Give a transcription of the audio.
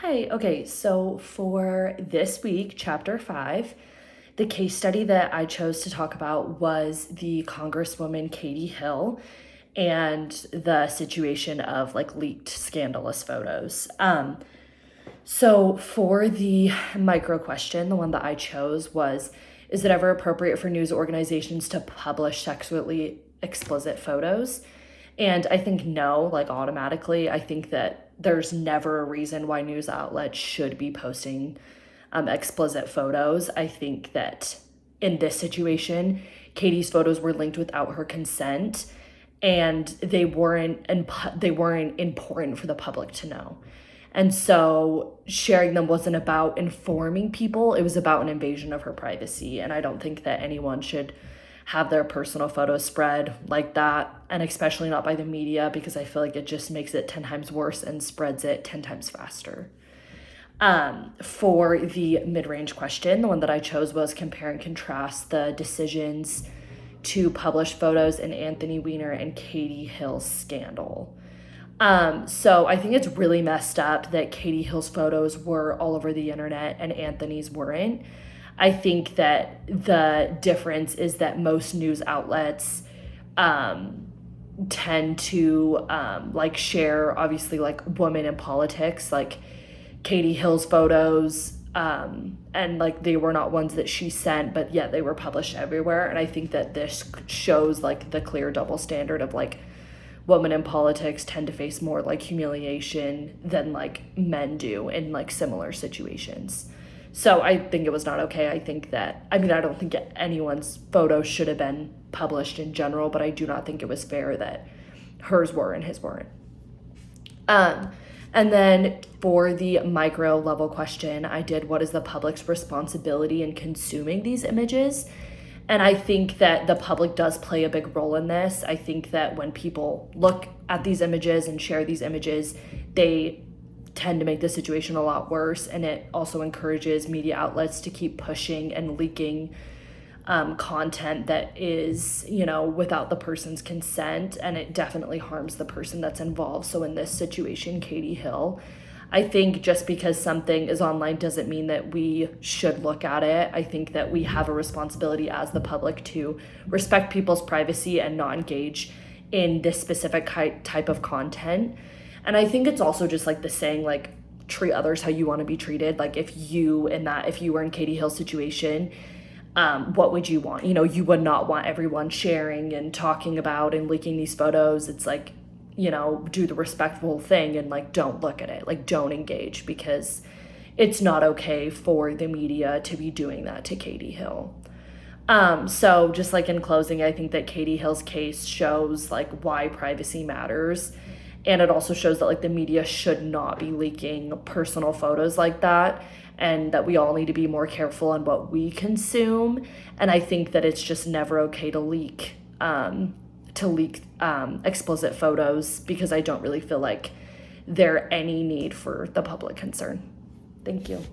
Hi. Okay, so for this week, chapter 5, the case study that I chose to talk about was the Congresswoman Katie Hill and the situation of like leaked scandalous photos. So for the micro question, the one that I chose was, is it ever appropriate for news organizations to publish sexually explicit photos? And I think no, like automatically. I think that there's never a reason why news outlets should be posting explicit photos. I think that in this situation, Katie's photos were linked without her consent, and they weren't important for the public to know. And so sharing them wasn't about informing people, it was about an invasion of her privacy. And I don't think that anyone should have their personal photos spread like that, and especially not by the media, because I feel like it just makes it 10 times worse and spreads it 10 times faster. For the mid-range question, the one that I chose was compare and contrast the decisions to publish photos in Anthony Weiner and Katie Hill's scandal. So I think it's really messed up that Katie Hill's photos were all over the internet and Anthony's weren't. I think that the difference is that most news outlets tend to like share, obviously, like women in politics, like Katie Hill's photos, and like they were not ones that she sent, but yet they were published everywhere. And I think that this shows like the clear double standard of like women in politics tend to face more like humiliation than like men do in like similar situations. So I think it was not okay. I think that, I mean, I don't think anyone's photos should have been published in general, but I do not think it was fair that hers were and his weren't. And then for the micro level question, I did, what is the public's responsibility in consuming these images? And I think that the public does play a big role in this. I think that when people look at these images and share these images, they tend to make the situation a lot worse. And it also encourages media outlets to keep pushing and leaking content that is, without the person's consent. And it definitely harms the person that's involved. So in this situation, Katie Hill, I think just because something is online doesn't mean that we should look at it. I think that we have a responsibility as the public to respect people's privacy and not engage in this specific type of content. And I think it's also just like the saying, like, treat others how you want to be treated. Like if you were in Katie Hill's situation, what would you want? You would not want everyone sharing and talking about and leaking these photos. It's like, do the respectful thing and like don't look at it, like don't engage, because it's not okay for the media to be doing that to Katie Hill. So just like in closing, I think that Katie Hill's case shows like why privacy matters. And it also shows that like the media should not be leaking personal photos like that, and that we all need to be more careful on what we consume. And I think that it's just never okay to leak explicit photos, because I don't really feel like there any need for the public concern. Thank you.